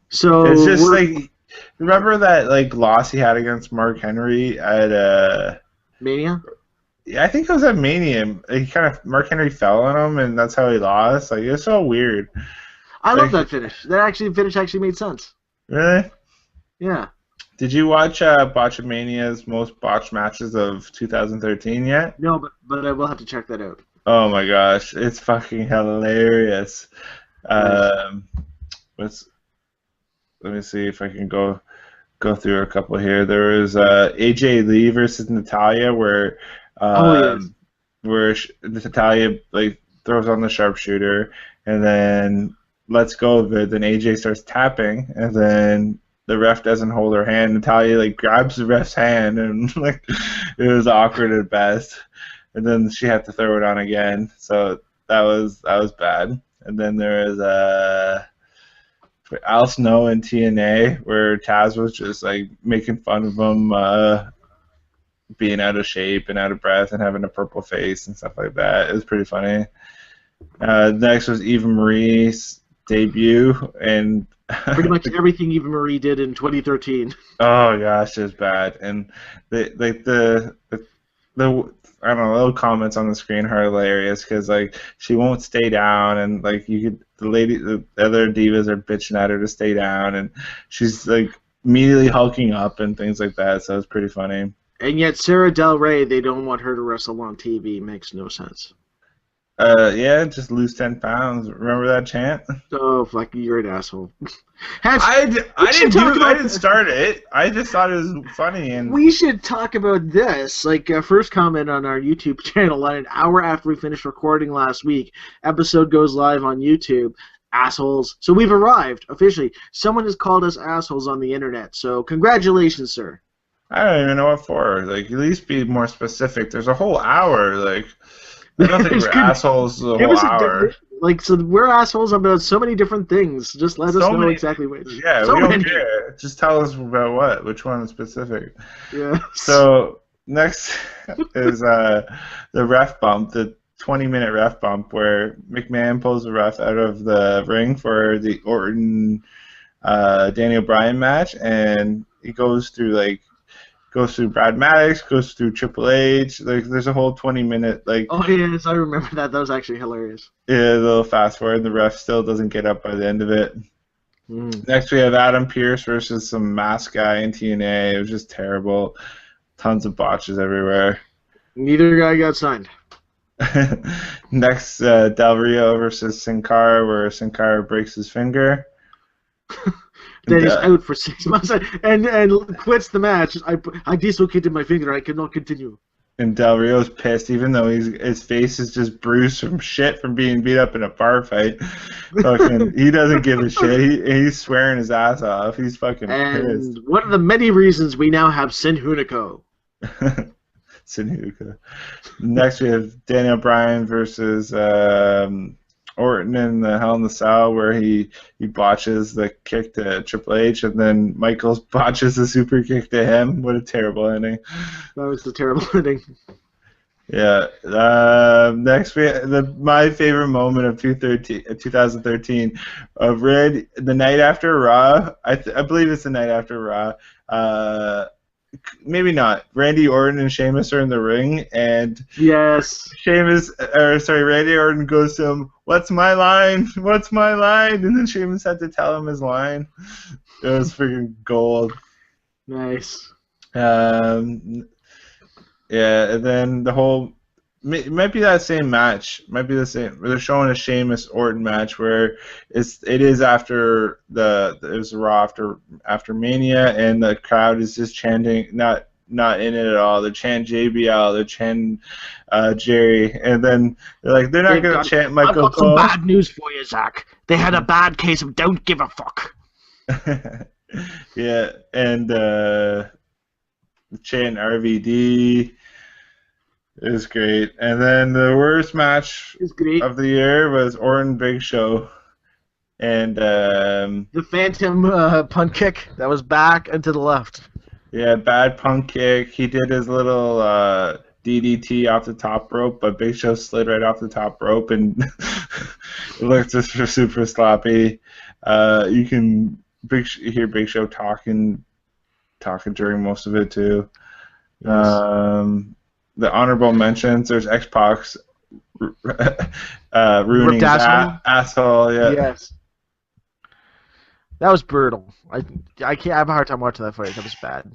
So It's just like, remember that like loss he had against Mark Henry at Mania? yeah, I think it was at Mania. Mark Henry fell on him, and that's how he lost. Like it's so weird. I love that finish. That finish actually made sense. Really? Yeah. Did you watch Botchamania's most botched matches of 2013 yet? No, but I will have to check that out. Oh my gosh, it's fucking hilarious. Let me see if I can go through a couple here. There was AJ Lee versus Natalia, where Natalia like throws on the sharpshooter and then lets go of it. Then AJ starts tapping, and then the ref doesn't hold her hand. Natalia like grabs the ref's hand, and like it was awkward at best. And then she had to throw it on again. So that was bad. And then there was Al Snow in TNA, where Taz was just like making fun of him being out of shape and out of breath and having a purple face and stuff like that. It was pretty funny. Next was Eva Marie's debut, and Pretty much everything Eva Marie did in 2013. oh gosh, it was bad. And the I don't know, little comments on the screen are hilarious because like she won't stay down, and like the other divas are bitching at her to stay down, and she's like immediately hulking up and things like that. So it's pretty funny. And yet Sarah Del Rey, they don't want her to wrestle on TV. Makes no sense. Yeah, just lose 10 pounds. Remember that chant? Oh, fuck, you're an asshole. I should didn't talk do. I about didn't start it. I just thought it was funny and. We should talk about this. Like, first comment on our YouTube channel, an hour after we finished recording last week. Episode goes live on YouTube. Assholes. So we've arrived, officially. Someone has called us assholes on the internet. So congratulations, sir. I don't even know what for. Like, at least be more specific. There's a whole hour. Like, I don't think we're assholes the whole hour. So we're assholes about so many different things. Just let us know exactly which. Yeah, so we don't many. care. Just tell us about what, which one is specific. Yeah. So next is the ref bump, the 20-minute ref bump, where McMahon pulls the ref out of the ring for the Orton Daniel Bryan match, and he goes through Brad Maddox, goes through Triple H. Like, there's a whole 20-minute Oh yes, I remember that. That was actually hilarious. Yeah, a little fast forward. The ref still doesn't get up by the end of it. Next, we have Adam Pearce versus some masked guy in TNA. It was just terrible. Tons of botches everywhere. Neither guy got signed. Next, Del Rio versus Sin Cara, where Sin Cara breaks his finger. Then he's out for 6 months and quits the match. I dislocated my finger. I cannot continue. And Del Rio's pissed, even though his face is just bruised from shit from being beat up in a bar fight. He doesn't give a shit. He's swearing his ass off. He's fucking pissed. And one of the many reasons we now have Sin Hunico. Sin. Next, we have Daniel Bryan versus Orton in the Hell in the Cell, where he botches the kick to Triple H, and then Michaels botches the super kick to him. What a terrible ending. That was the terrible ending. Yeah. Next, my favorite moment of 2013 of Red, the night after Raw. I believe it's the night after Raw. Maybe not. Randy Orton and Sheamus are in the ring, and yes, Randy Orton goes to him, "What's my line? What's my line?" And then Sheamus had to tell him his line. It was freaking gold. Nice. Yeah, and then it might be that same match. Might be the same. They're showing a Sheamus Orton match where it is after it was Raw after Mania, and the crowd is just chanting, not in it at all. They're chanting JBL, they're chanting Jerry, and then they're not gonna chant Michael Cole. I've got some bad news for you, Zach. They had a bad case of don't give a fuck. Yeah, and chant RVD. It was great. And then the worst match of the year was Orton Big Show. And the Phantom punt kick that was back and to the left. Yeah, bad punt kick. He did his little DDT off the top rope, but Big Show slid right off the top rope, and it looked just super sloppy. You can hear Big Show talking during most of it too. Yes. The honorable mentions, there's X-Pac ruining that asshole. Yeah. Yes. That was brutal. I have a hard time watching that fight. That was bad.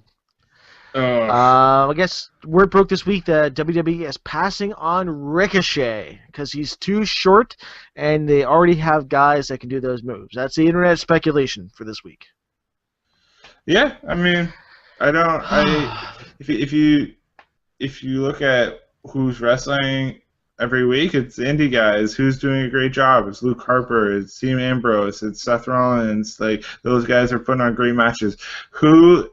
I guess word broke this week that WWE is passing on Ricochet because he's too short, and they already have guys that can do those moves. That's the internet speculation for this week. Yeah, I mean, if you look at who's wrestling every week, it's the indie guys. Who's doing a great job? It's Luke Harper, it's Dean Ambrose, it's Seth Rollins. Like, those guys are putting on great matches. Who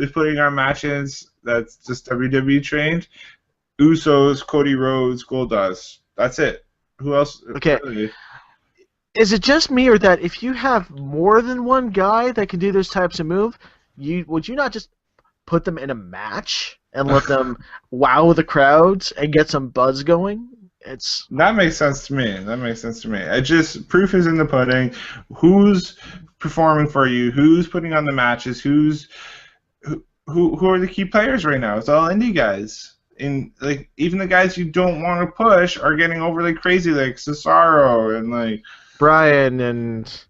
is putting on matches that's just WWE trained? Usos, Cody Rhodes, Goldust. That's it. Who else? Okay. Really? Is it just me, or that if you have more than one guy that can do those types of moves, would you not just put them in a match and let them wow the crowds and get some buzz going? That makes sense to me. Proof is in the pudding. Who's performing for you? Who's putting on the matches? Who are the key players right now? It's all indie guys. And even the guys you don't want to push are getting overly crazy, like Cesaro and Bryan and.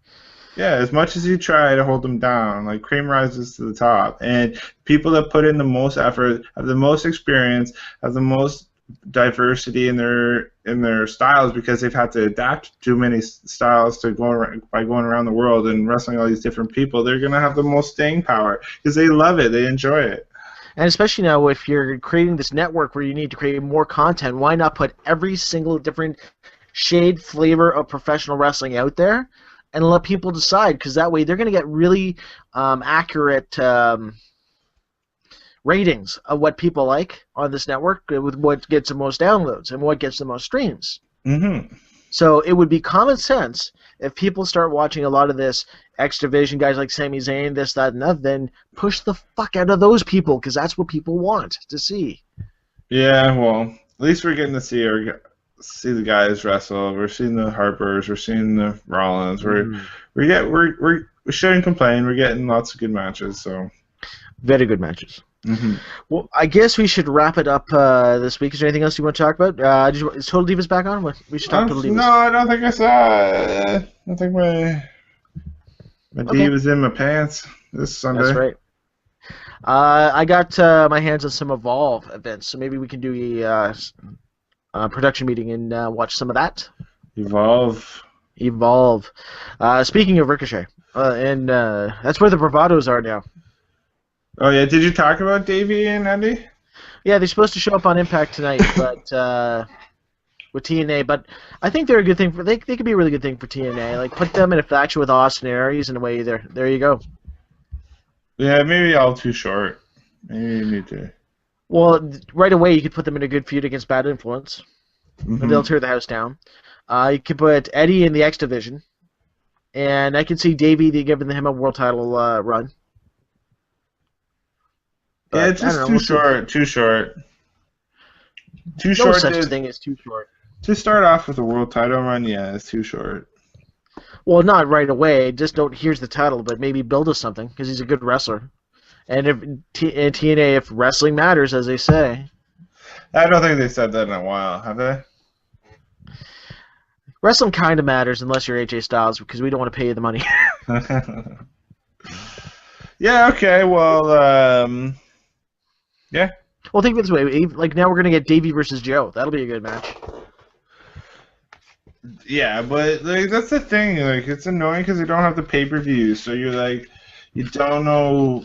Yeah, as much as you try to hold them down, cream rises to the top. And people that put in the most effort, have the most experience, have the most diversity in their styles because they've had to adapt too many styles to by going around the world and wrestling all these different people. They're gonna have the most staying power because they love it, they enjoy it. And especially now, if you're creating this network where you need to create more content, why not put every single different shade, flavor of professional wrestling out there and let people decide? Because that way they're going to get really accurate ratings of what people like on this network with what gets the most downloads and what gets the most streams. Mm-hmm. So it would be common sense if people start watching a lot of this X Division, guys like Sami Zayn, this, that, and that, then push the fuck out of those people because that's what people want to see. Yeah, well, at least we're getting to see the guys wrestle. We're seeing the Harpers. We're seeing the Rollins. We shouldn't complain. We're getting lots of good matches. So very good matches. Mm-hmm. Well, I guess we should wrap it up this week. Is there anything else you want to talk about? Is Total Divas back on? We should talk Total Divas. No, I don't think I saw it. I think my D was in my pants this Sunday. That's right. I got my hands on some Evolve events, so maybe we can do a production meeting and watch some of that. Evolve. Speaking of Ricochet, and that's where the bravados are now. Oh yeah, did you talk about Davey and Andy? Yeah, they're supposed to show up on Impact tonight, but with TNA. But I think they're a good thing for. They could be a really good thing for TNA. Like put them in a faction with Austin Aries in a way. There you go. Yeah, maybe all too short. Maybe you need to. Well, right away you could put them in a good feud against Bad Influence. Mm-hmm. They'll tear the house down. You could put Eddie in the X Division, and I can see Davey giving him a world title run. But, yeah, it's just too short. Too short. Too no short. Such thing as too short. To start off with a world title run, yeah, it's too short. Well, not right away. Just don't. Here's the title, but maybe build us something because he's a good wrestler. And if TNA, if wrestling matters, as they say. I don't think they said that in a while, have they? Wrestling kind of matters unless you're AJ Styles because we don't want to pay you the money. Yeah. Okay. Well. Yeah. Well, think of it this way. Like now we're gonna get Davey versus Joe. That'll be a good match. Yeah, but like that's the thing. Like it's annoying because you don't have the pay-per-view, so you're like, you don't know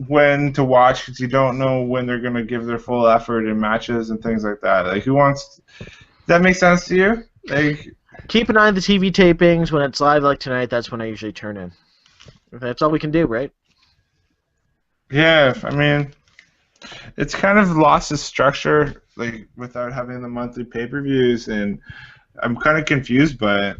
when to watch because you don't know when they're gonna give their full effort in matches and things like that. Like, who wants? Does that make sense to you? Like, keep an eye on the TV tapings when it's live, like tonight. That's when I usually turn in. That's all we can do, right? Yeah, I mean, it's kind of lost its structure, like without having the monthly pay-per-views, and I'm kind of confused by it.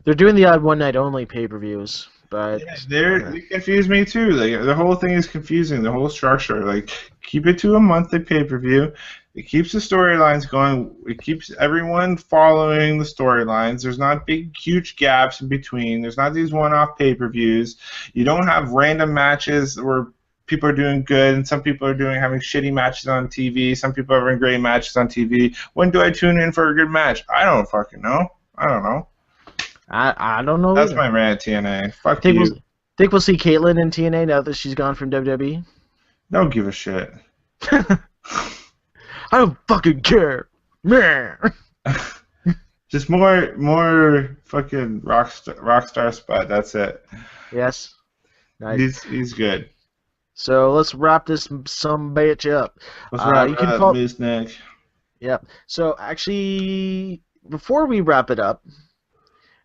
They're doing the odd one night only pay-per-views, but yeah, they confuse me too. Like the whole thing is confusing. The whole structure. Like keep it to a monthly pay-per-view. It keeps the storylines going. It keeps everyone following the storylines. There's not big, huge gaps in between. There's not these one-off pay-per-views. You don't have random matches where people are doing good and some people are having shitty matches on TV. Some people are having great matches on TV. When do I tune in for a good match? I don't fucking know. I don't know. I don't know. That's either. my rant, TNA. Fuck you. Think we'll see Caitlyn in TNA now that she's gone from WWE? Don't give a shit. I don't fucking care. Just more fucking rock star spot. That's it. Yes. Nice. He's good. So let's wrap this some bitch up. Let's wrap you can up, follow. Moose Neck. Yep. So actually, before we wrap it up,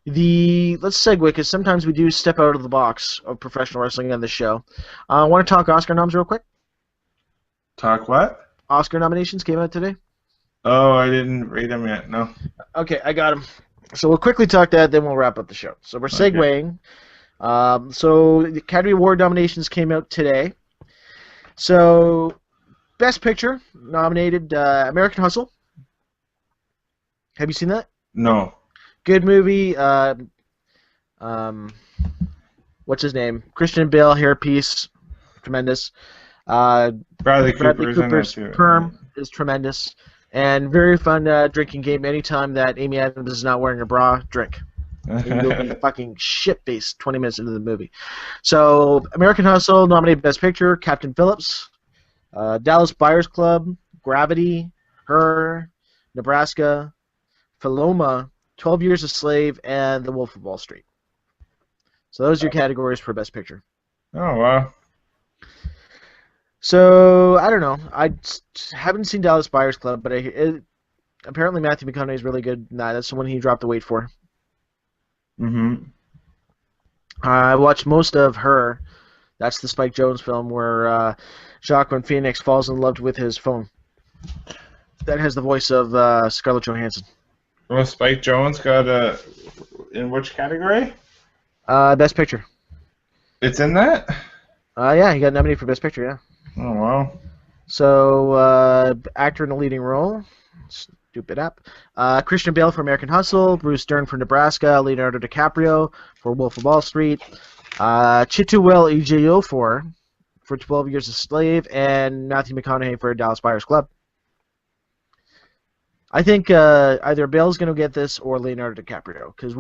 let's segue because sometimes we do step out of the box of professional wrestling on this show. I want to talk Oscar noms real quick. Talk what? Oscar nominations came out today. Oh, I didn't read them yet. No. Okay, I got them. So we'll quickly talk that, then we'll wrap up the show. So we're segueing. So the Academy Award nominations came out today. So Best Picture nominated American Hustle. Have you seen that? No. Good movie. What's his name? Christian Bale, hairpiece, tremendous. Bradley Cooper's perm is tremendous. And very fun drinking game. Anytime that Amy Adams is not wearing a bra, drink. You'll be fucking shit-faced 20 minutes into the movie. So, American Hustle nominated Best Picture, Captain Phillips, Dallas Buyers Club, Gravity, Her, Nebraska, Philoma, 12 Years a Slave, and The Wolf of Wall Street. So those are your categories for Best Picture. Oh, wow. So, I don't know. I haven't seen Dallas Buyers Club, but apparently Matthew McConaughey is really good in that. That's the one he dropped the weight for. Mm-hmm. I watched most of Her. That's the Spike Jonze film where Joaquin Phoenix falls in love with his phone. That has the voice of Scarlett Johansson. Well, Spike Jonze got in which category? Best Picture. It's in that? Yeah, he got nominated for Best Picture, yeah. Oh, wow. So, actor in a leading role. Stupid app. Christian Bale for American Hustle. Bruce Dern for Nebraska. Leonardo DiCaprio for Wolf of Wall Street. Chiwetel Ejiofor for 12 Years a Slave. And Matthew McConaughey for Dallas Buyers Club. I think either Bale's going to get this or Leonardo DiCaprio. Because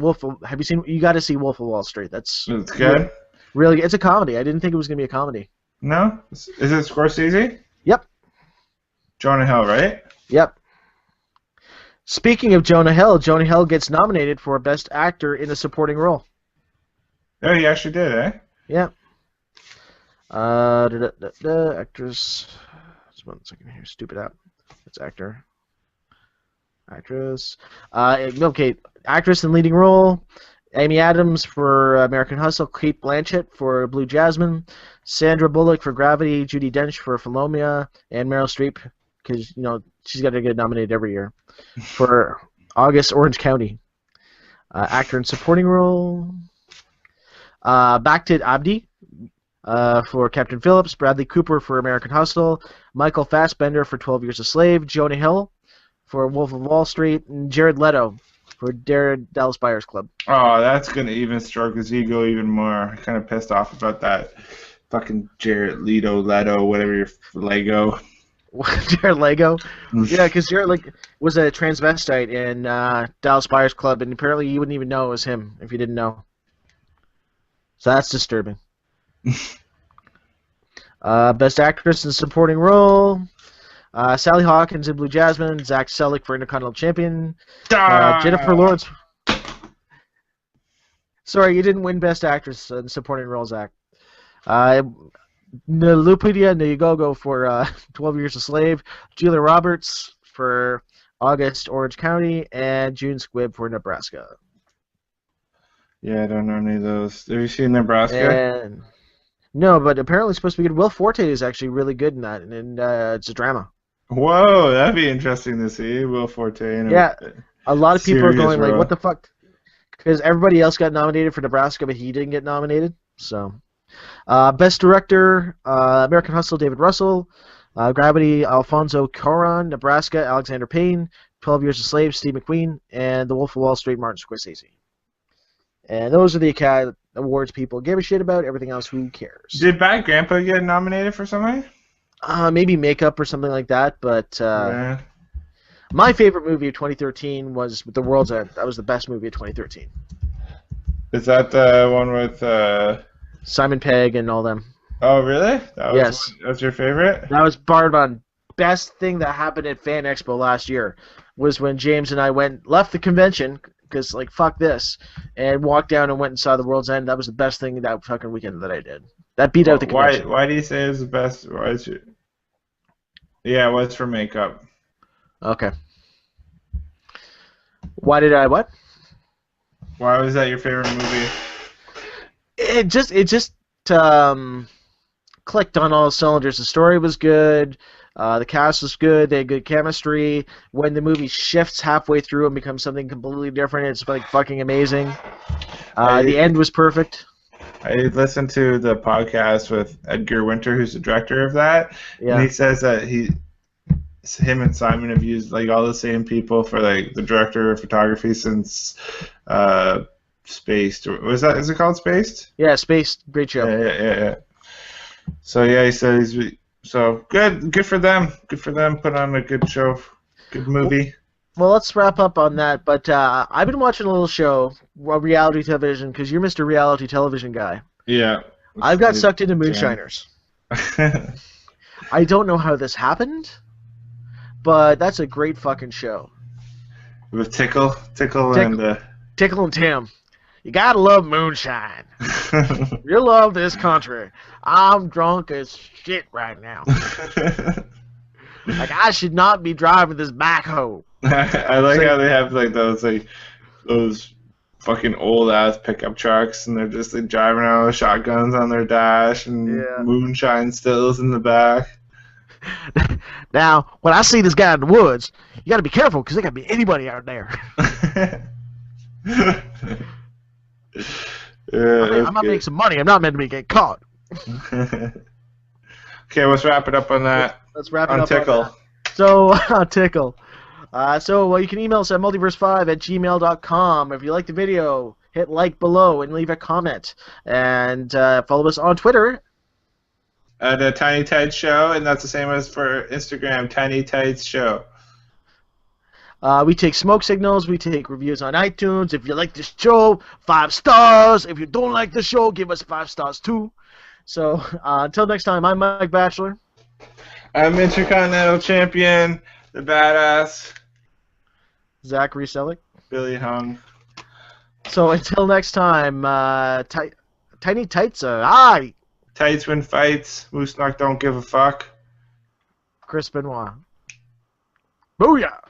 have you seen? You got to see Wolf of Wall Street. It's good. Really, it's a comedy. I didn't think it was going to be a comedy. No? Is it Scorsese? Yep. Jonah Hill, right? Yep. Speaking of Jonah Hill gets nominated for Best Actor in a Supporting Role. Oh, he actually did, eh? Yeah. Actress. Just 1 second here. Stupid app. It's actor. Actress. Okay. Actress in leading role. Amy Adams for American Hustle. Kate Blanchett for Blue Jasmine. Sandra Bullock for Gravity. Judi Dench for Philomia. And Meryl Streep, because she's got to get nominated every year, for August Orange County. Actor in supporting role. Backed Abdi for Captain Phillips. Bradley Cooper for American Hustle. Michael Fassbender for 12 Years a Slave. Jonah Hill for Wolf of Wall Street. And Jared Leto for Dallas Buyers Club. Oh, that's going to even stroke his ego even more. I'm kind of pissed off about that. Fucking Jared Leto, whatever your Lego. Jared Lego? Yeah, because Jared was a transvestite in Dallas Buyers Club, and apparently you wouldn't even know it was him if you didn't know. So that's disturbing. Best Actress in Supporting Role. Sally Hawkins in Blue Jasmine. Zach Selleck for Intercontinental Champion. Jennifer Lawrence. Sorry, you didn't win Best Actress in Supporting Role, Zach. Lupita Nyong'o for 12 Years a Slave. Julia Roberts for August Orange County. And June Squibb for Nebraska. Yeah, I don't know any of those. Have you seen Nebraska? No, but apparently it's supposed to be good. Will Forte is actually really good in that, and it's a drama. Whoa, that'd be interesting to see. Will Forte in a lot of people are going role. like, what the fuck? Because everybody else got nominated for Nebraska, but he didn't get nominated. So, Best Director, American Hustle, David Russell. Gravity, Alfonso Cuarón. Nebraska, Alexander Payne. 12 Years a Slave, Steve McQueen. And The Wolf of Wall Street, Martin Scorsese. And those are the awards people give a shit about. Everything else, who cares? Did Bad Grandpa get nominated for something? Maybe makeup or something like that. But my favorite movie of 2013 was The World's End. That was the best movie of 2013. Is that the one with Simon Pegg and all them? Oh, really? Yes. That's your favorite? That was Barbon. Best thing that happened at Fan Expo last year was when James and I left the convention, because, fuck this, and walked down and went and saw The World's End. That was the best thing that fucking weekend that I did. That beat out the convention. Why do you say it's the best? Yeah, what's for makeup? Okay. Why did I what? Why was that your favorite movie? It just clicked on all cylinders. The story was good. The cast was good. They had good chemistry. When the movie shifts halfway through and becomes something completely different, it's fucking amazing. The end was perfect. I listened to the podcast with Edgar Winter, who's the director of that, and he says that him and Simon have used all the same people for the director of photography since Spaced. Is it called Spaced? Yeah, Spaced. Great show. Yeah. So he said so good for them. Good for them. Put on a good show, good movie. Well, let's wrap up on that. But I've been watching a little show, reality television, because you're Mr. Reality Television guy. Yeah. I've got sucked into Moonshiners. I don't know how this happened, but that's a great fucking show. With Tickle, Tickle and Tim. You gotta love moonshine. You love this country. I'm drunk as shit right now. Like, I should not be driving this backhoe. I like how they have those fucking old ass pickup trucks, and they're just driving around with shotguns on their dash and moonshine stills in the back. Now, when I see this guy in the woods, you gotta be careful because there could be anybody out there. I'm not making some money. I'm not meant to be getting caught. Okay, let's wrap it up on that. Let's wrap it up Tickle. on that. So, Tickle. You can email us at multiverse5@gmail.com. If you like the video, hit like below and leave a comment. And follow us on Twitter. The Tiny Tights Show, and that's the same as for Instagram, Tiny Tights Show. We take smoke signals. We take reviews on iTunes. If you like the show, 5 stars. If you don't like the show, give us 5 stars too. So, until next time, I'm Mike Batchelor. I'm Intercontinental Champion, the badass Zachary Selleck. Billy Hung. So, until next time, Tiny Tights, aye. Tights win fights. Moose Knock don't give a fuck. Chris Benoit. Booyah!